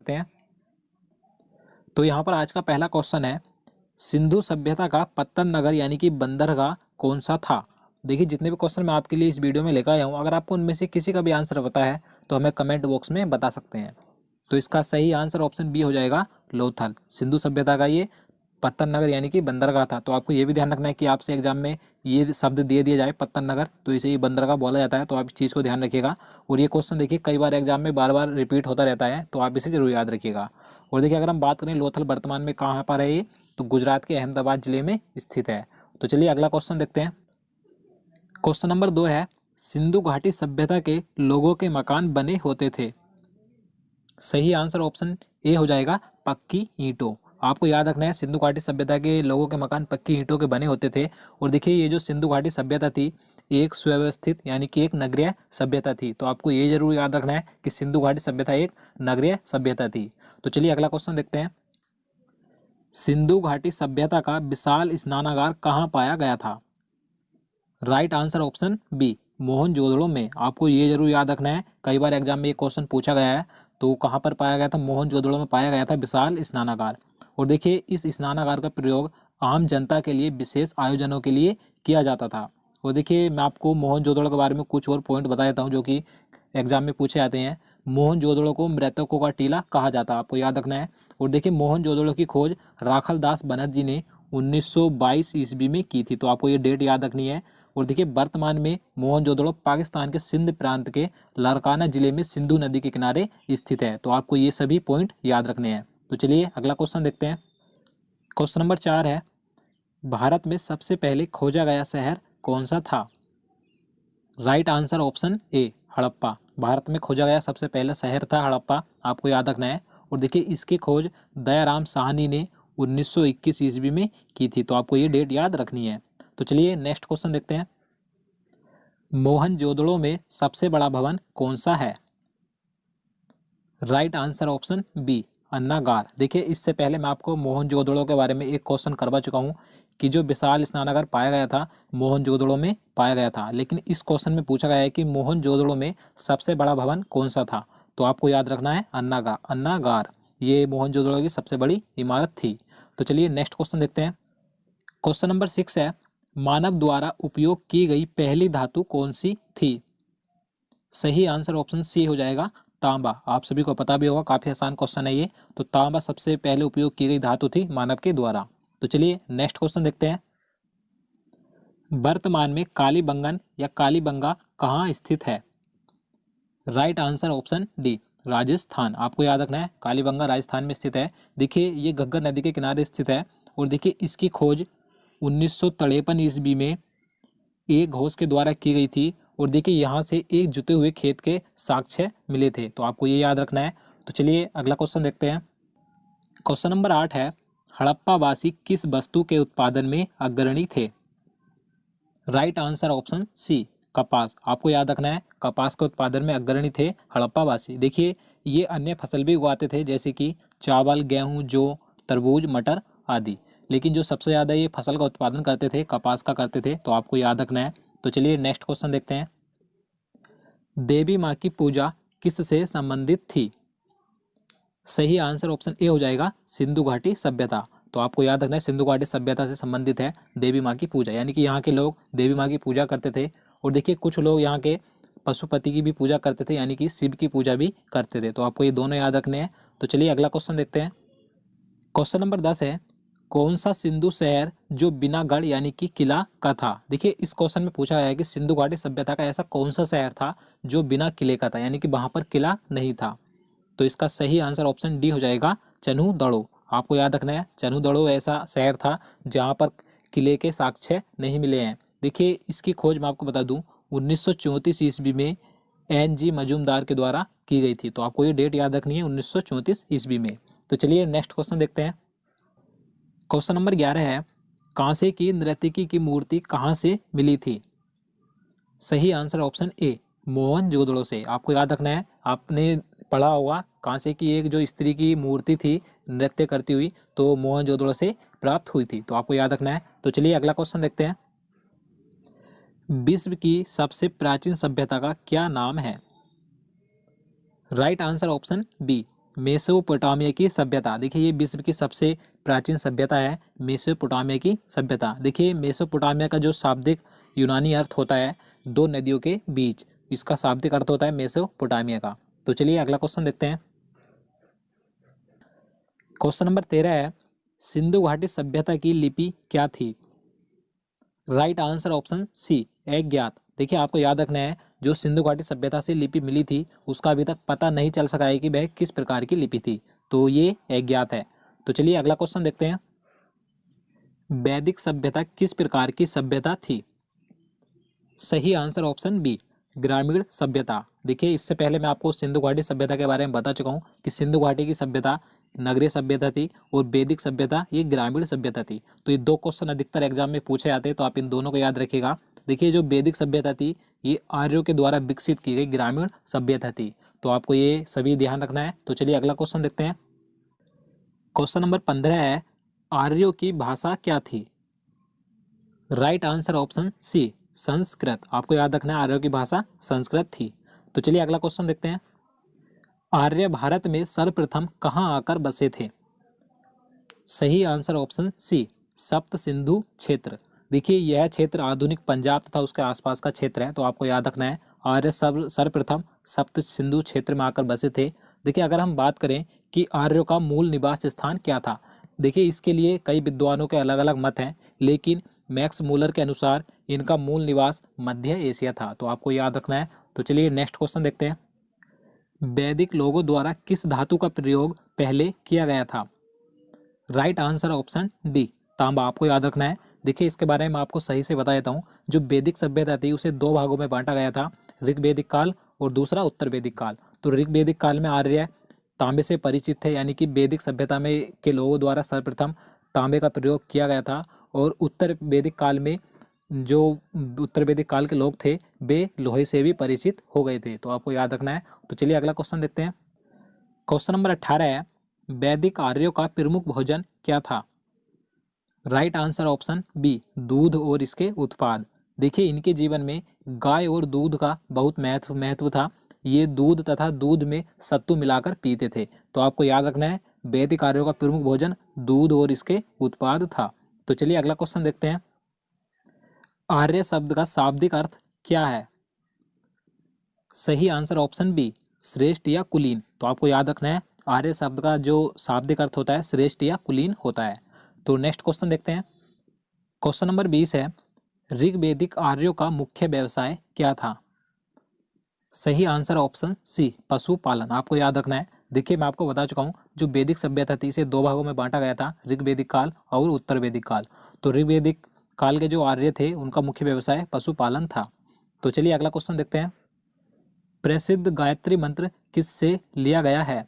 देखते हैं। तो यहाँ पर आज का पहला क्वेश्चन है, सिंधु सभ्यता का पत्तन नगर यानी कि बंदरगाह कौन सा था। देखिए जितने भी क्वेश्चन मैं आपके लिए इस वीडियो में लेकर आया हूँ, अगर आपको उनमें से किसी का भी आंसर पता है तो हमें कमेंट बॉक्स में बता सकते हैं। तो इसका सही आंसर ऑप्शन बी हो जाएगा, लोथल। सिंधु सभ्यता का ये पत्तन नगर यानी कि बंदरगाह था। तो आपको ये भी ध्यान रखना है कि आपसे एग्जाम में ये शब्द दे दिया जाए पत्तन नगर, तो इसे ये बंदरगाह बोला जाता है। तो आप इस चीज़ को ध्यान रखिएगा। और ये क्वेश्चन देखिए कई बार एग्जाम में बार बार रिपीट होता रहता है, तो आप इसे जरूर याद रखिएगा। और देखिए अगर हम बात करें लोथल वर्तमान में कहाँ पर है ये, तो गुजरात के अहमदाबाद जिले में स्थित है। तो चलिए अगला क्वेश्चन देखते हैं। क्वेश्चन नंबर 2 है, सिंधु घाटी सभ्यता के लोगों के मकान बने होते थे। सही आंसर ऑप्शन ए हो जाएगा, पक्की ईंटों। आपको याद रखना है सिंधु घाटी सभ्यता के लोगों के मकान पक्की ईंटों के बने होते थे। और देखिए ये जो सिंधु घाटी सभ्यता थी एक सुव्यवस्थित यानी कि एक नगरीय सभ्यता थी। तो आपको ये जरूर याद रखना है कि सिंधु घाटी सभ्यता एक नगरीय सभ्यता थी। तो चलिए अगला क्वेश्चन देखते हैं। सिंधु घाटी सभ्यता का विशाल स्नानागार कहाँ पाया गया था। Right answer option B, Mohenjodaro में। आपको ये जरूर याद रखना है, कई बार एग्जाम में ये क्वेश्चन पूछा गया है। तो कहाँ पर पाया गया था, मोहनजोदड़ो में पाया गया था विशाल स्नानागार। और देखिए इस स्नानागार का प्रयोग आम जनता के लिए विशेष आयोजनों के लिए किया जाता था। और देखिए मैं आपको मोहनजोदड़ो के बारे में कुछ और पॉइंट बता देता हूँ जो कि एग्जाम में पूछे जाते हैं। मोहनजोदड़ो को मृतकों का टीला कहा जाता है, आपको याद रखना है। और देखिए मोहनजोदड़ो की खोज राखल दास बनर्जी ने 1922 ईस्वी में की थी। तो आपको ये डेट याद रखनी है। और देखिए वर्तमान में मोहनजोदड़ो पाकिस्तान के सिंध प्रांत के लारकाना जिले में सिंधु नदी के किनारे स्थित है। तो आपको ये सभी पॉइंट याद रखने हैं। तो चलिए अगला क्वेश्चन देखते हैं। क्वेश्चन नंबर 4 है, भारत में सबसे पहले खोजा गया शहर कौन सा था। Right answer option A, Harappa. Bharat में खोजा गया सबसे पहला शहर था हड़प्पा, आपको याद रखना है। और देखिए इसकी खोज दयाराम साहनी ने 1921 ईस्वी में की थी। तो आपको ये डेट याद रखनी है। तो चलिए नेक्स्ट क्वेश्चन देखते हैं। मोहनजोदड़ो में सबसे बड़ा भवन कौन सा है। राइट आंसर ऑप्शन बी, अन्नागार। देखिए इससे पहले मैं आपको मोहनजोदड़ो के बारे में एक क्वेश्चन करवा चुका हूँ कि जो विशाल स्नानागार पाया गया था मोहनजोदड़ो में पाया गया था। लेकिन इस क्वेश्चन में पूछा गया है कि मोहनजोदड़ो में सबसे बड़ा भवन कौन सा था। तो आपको याद रखना है अन्नागार। ये मोहनजोदड़ो की सबसे बड़ी इमारत थी। तो चलिए नेक्स्ट क्वेश्चन देखते हैं। क्वेश्चन नंबर 6 है, मानव द्वारा उपयोग की गई पहली धातु कौन सी थी। सही आंसर ऑप्शन सी हो जाएगा, तांबा। आप सभी को पता भी होगा, काफी आसान क्वेश्चन है ये। तो तांबा सबसे पहले उपयोग की गई धातु थी मानव के द्वारा। तो चलिए नेक्स्ट क्वेश्चन देखते हैं। वर्तमान में कालीबंगन या कालीबंगा कहाँ स्थित है। Right answer option D, Rajasthan. आपको याद रखना है कालीबंगा राजस्थान में स्थित है। देखिए ये घग्गर नदी के किनारे स्थित है। और देखिए इसकी खोज 1953 ईस्वी में एक घोष के द्वारा की गई थी। और देखिए यहाँ से एक जुते हुए खेत के साक्ष्य मिले थे। तो आपको ये याद रखना है। तो चलिए अगला क्वेश्चन देखते हैं। क्वेश्चन नंबर 8 है, हड़प्पावासी किस वस्तु के उत्पादन में अग्रणी थे। राइट आंसर ऑप्शन सी, कपास। आपको याद रखना है कपास के उत्पादन में अग्रणी थे हड़प्पावासी। देखिए ये अन्य फसल भी उगाते थे जैसे कि चावल, गेहूं, जौ, तरबूज, मटर आदि। लेकिन जो सबसे ज़्यादा ये फसल का उत्पादन करते थे कपास का करते थे। तो आपको याद रखना है। तो चलिए नेक्स्ट क्वेश्चन देखते हैं। देवी माँ की पूजा किससे संबंधित थी। सही आंसर ऑप्शन ए हो जाएगा, सिंधु घाटी सभ्यता। तो आपको याद रखना है सिंधु घाटी सभ्यता से संबंधित है देवी माँ की पूजा, यानी कि यहाँ के लोग देवी माँ की पूजा करते थे। और देखिए कुछ लोग यहाँ के पशुपति की भी पूजा करते थे, यानी कि शिव की पूजा भी करते थे। तो आपको ये दोनों याद रखने हैं। तो चलिए अगला क्वेश्चन देखते हैं। क्वेश्चन नंबर 10 है, कौन सा सिंधु शहर जो बिना गढ़ यानी कि किला का था। देखिए इस क्वेश्चन में पूछा गया है कि सिंधु घाटी सभ्यता का ऐसा कौन सा शहर था जो बिना किले का था, यानी कि वहां पर किला नहीं था। तो इसका सही आंसर ऑप्शन डी हो जाएगा, चन्हूदड़ो। आपको याद रखना है चन्हूदड़ो ऐसा शहर था जहां पर किले के साक्ष्य नहीं मिले हैं। देखिए इसकी खोज मैं आपको बता दूं 1934 ईस्वी में NG मजूमदार के द्वारा की गई थी। तो आपको ये डेट याद रखनी है 1934 ईस्वी में। तो चलिए नेक्स्ट क्वेश्चन देखते हैं। क्वेश्चन नंबर 11 है, कांसे की नर्तकी की मूर्ति कहाँ से मिली थी। सही आंसर ऑप्शन ए, मोहनजोदड़ो से। आपको याद रखना है आपने पढ़ा होगा कांसे की एक जो स्त्री की मूर्ति थी नृत्य करती हुई, तो मोहनजोदड़ो से प्राप्त हुई थी। तो आपको याद रखना है। तो चलिए अगला क्वेश्चन देखते हैं। विश्व की सबसे प्राचीन सभ्यता का क्या नाम है। Right answer option B, Mesopotamia की सभ्यता। देखिए ये विश्व की सबसे प्राचीन सभ्यता है मेसोपोटामिया की सभ्यता। देखिए मेसोपोटामिया का जो शाब्दिक यूनानी अर्थ होता है 2 नदियों के बीच, इसका शाब्दिक अर्थ होता है मेसोपोटामिया का। तो चलिए अगला क्वेश्चन देखते हैं। क्वेश्चन नंबर 13 है, सिंधु घाटी सभ्यता की लिपि क्या थी? राइट आंसर ऑप्शन सी अज्ञात। देखिए आपको याद रखना है, जो सिंधु घाटी सभ्यता से लिपि मिली थी उसका अभी तक पता नहीं चल सका है कि वह किस प्रकार की लिपि थी, तो ये अज्ञात है। तो चलिए अगला क्वेश्चन देखते हैं। वैदिक सभ्यता किस प्रकार की सभ्यता थी? सही आंसर ऑप्शन बी ग्रामीण सभ्यता। देखिए इससे पहले मैं आपको सिंधु घाटी सभ्यता के बारे में बता चुका हूँ कि सिंधु घाटी की सभ्यता नगरीय सभ्यता थी और वैदिक सभ्यता ये ग्रामीण सभ्यता थी। तो ये 2 क्वेश्चन अधिकतर एग्जाम में पूछे जाते हैं, तो आप इन दोनों को याद रखिएगा। देखिए जो वैदिक सभ्यता थी ये आर्यों के द्वारा विकसित की गई ग्रामीण सभ्यता थी, तो आपको ये सभी ध्यान रखना है। तो चलिए अगला क्वेश्चन देखते हैं। क्वेश्चन नंबर 15 है, आर्यों की भाषा क्या थी? Right answer option C Sanskrit. आपको याद रखना है आर्यों की भाषा संस्कृत थी। तो चलिए अगला क्वेश्चन देखते हैं। आर्य भारत में सर्वप्रथम कहाँ आकर बसे थे? सही आंसर ऑप्शन सी सप्त सिंधु क्षेत्र। देखिए यह क्षेत्र आधुनिक पंजाब तथा उसके आसपास का क्षेत्र है, तो आपको याद रखना है आर्य सर्वप्रथम सप्त सिंधु क्षेत्र में आकर बसे थे। देखिए अगर हम बात करें कि आर्यों का मूल निवास स्थान क्या था, देखिए इसके लिए कई विद्वानों के अलग अलग मत हैं, लेकिन मैक्स मूलर के अनुसार इनका मूल निवास मध्य एशिया था, तो आपको याद रखना है। तो चलिए नेक्स्ट क्वेश्चन देखते हैं। वैदिक लोगों द्वारा किस धातु का प्रयोग पहले किया गया था? राइट आंसर ऑप्शन डी तांबा। आपको याद रखना है। देखिए इसके बारे में आपको सही से बता देता हूँ। जो वैदिक सभ्यता थी उसे 2 भागों में बांटा गया था, ऋग वैदिक काल और दूसरा उत्तर वैदिक काल। तो ऋग वैदिक काल में आर्य तांबे से परिचित थे, यानी कि वैदिक सभ्यता में के लोगों द्वारा सर्वप्रथम तांबे का प्रयोग किया गया था। और उत्तर वैदिक काल में जो उत्तर वैदिक काल के लोग थे वे लोहे से भी परिचित हो गए थे, तो आपको याद रखना है। तो चलिए अगला क्वेश्चन देखते हैं। क्वेश्चन नंबर 18 है, वैदिक आर्यों का प्रमुख भोजन क्या था? राइट आंसर ऑप्शन बी दूध और इसके उत्पाद। देखिए इनके जीवन में गाय और दूध का बहुत महत्व था। ये दूध तथा दूध में सत्तू मिलाकर पीते थे, तो आपको याद रखना है वैदिक आर्यों का प्रमुख भोजन दूध और इसके उत्पाद था। तो चलिए अगला क्वेश्चन देखते हैं। आर्य शब्द का शाब्दिक अर्थ क्या है? सही आंसर ऑप्शन बी श्रेष्ठ या कुलीन। तो आपको याद रखना है आर्य शब्द का जो शाब्दिक अर्थ होता है श्रेष्ठ या कुलीन होता है। तो नेक्स्ट क्वेश्चन देखते हैं। क्वेश्चन नंबर 20 है, ऋग्वैदिक आर्यों का मुख्य व्यवसाय क्या था? सही आंसर ऑप्शन सी पशुपालन। आपको याद रखना है। देखिए मैं आपको बता चुका हूँ जो वैदिक सभ्यता थी इसे 2 भागों में बांटा गया था, ऋग्वैदिक काल और उत्तर वैदिक काल। तो ऋग्वैदिक काल के जो आर्य थे उनका मुख्य व्यवसाय पशुपालन था। तो चलिए अगला क्वेश्चन देखते हैं। प्रसिद्ध गायत्री मंत्र किससे लिया गया है?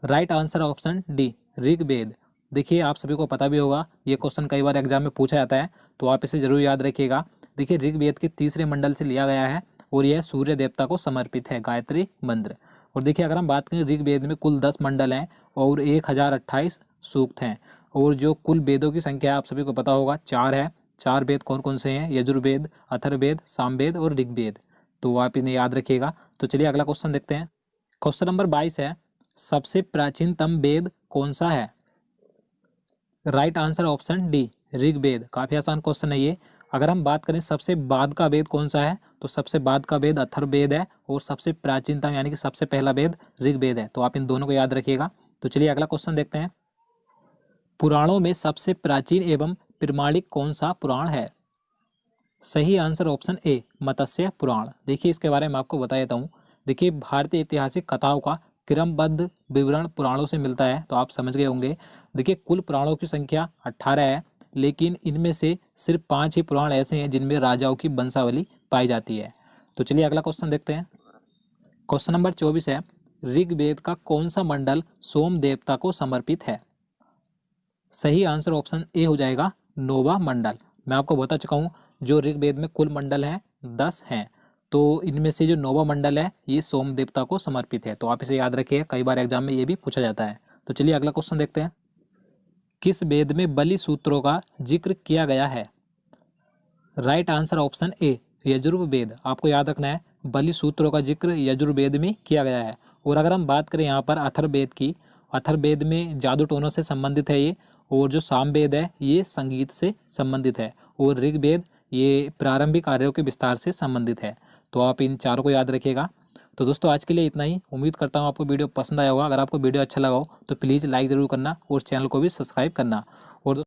Right answer option D Rigveda. देखिए आप सभी को पता भी होगा, ये क्वेश्चन कई बार एग्जाम में पूछा जाता है, तो आप इसे जरूर याद रखिएगा। देखिए ऋग्वेद के 3रे मंडल से लिया गया है और यह सूर्य देवता को समर्पित है गायत्री मंत्र। और देखिए अगर हम बात करें ऋग्वेद में कुल 10 मंडल हैं और 1028 सूक्त हैं, और जो कुल वेदों की संख्या आप सभी को पता होगा 4 है। 4 वेद कौन कौन से हैं? यजुर्वेद, अथर्ववेद, सामवेद और ऋग्वेद। तो आप इन्हें याद रखिएगा। तो चलिए अगला क्वेश्चन देखते हैं। क्वेश्चन नंबर 22 है, सबसे प्राचीनतम वेद कौन सा है? Right answer option D Rigveda. काफी आसान क्वेश्चन है ये। अगर हम बात करें सबसे बाद का वेद कौन सा है, तो सबसे बाद का वेद अथर्ववेद है और सबसे प्राचीनतम यानी कि सबसे पहला वेद ऋग्वेद है। तो आप इन दोनों को याद रखिएगा। तो चलिए अगला क्वेश्चन देखते हैं। पुराणों में सबसे प्राचीन एवं प्रमाणिक कौन सा पुराण है? सही आंसर ऑप्शन ए मत्स्य पुराण। देखिए इसके बारे में आपको बता देता हूँ। देखिए भारतीय ऐतिहासिक कथाओं का क्रमबद्ध विवरण पुराणों से मिलता है, तो आप समझ गए होंगे। देखिए कुल पुराणों की संख्या 18 है, लेकिन इनमें से सिर्फ 5 ही पुराण ऐसे हैं जिनमें राजाओं की वंशावली पाई जाती है। तो चलिए अगला क्वेश्चन देखते हैं। क्वेश्चन नंबर 24 है, ऋग्वेद का कौन सा मंडल सोम देवता को समर्पित है? सही आंसर ऑप्शन ए हो जाएगा नोवा मंडल। मैं आपको बता चुका हूँ जो ऋग्वेद में कुल मंडल हैं 10 हैं, तो इनमें से जो नोवा मंडल है ये सोम देवता को समर्पित है। तो आप इसे याद रखिए, कई बार एग्जाम में ये भी पूछा जाता है। तो चलिए अगला क्वेश्चन देखते हैं। किस वेद में बलि सूत्रों का जिक्र किया गया है? Right answer option A Yajurveda. आपको याद रखना है बलि सूत्रों का जिक्र यजुर्वेद में किया गया है और अगर हम बात करें यहाँ पर अथर्ववेद की, अथर्ववेद में जादू टोनों से संबंधित है ये। और जो सामवेद है ये संगीत से संबंधित है। और ऋग्वेद ये प्रारंभिक कार्यों के विस्तार से संबंधित है। तो आप इन चारों को याद रखिएगा। तो दोस्तों आज के लिए इतना ही। उम्मीद करता हूँ आपको वीडियो पसंद आया होगा। अगर आपको वीडियो अच्छा लगा हो तो प्लीज़ लाइक ज़रूर करना और चैनल को भी सब्सक्राइब करना। और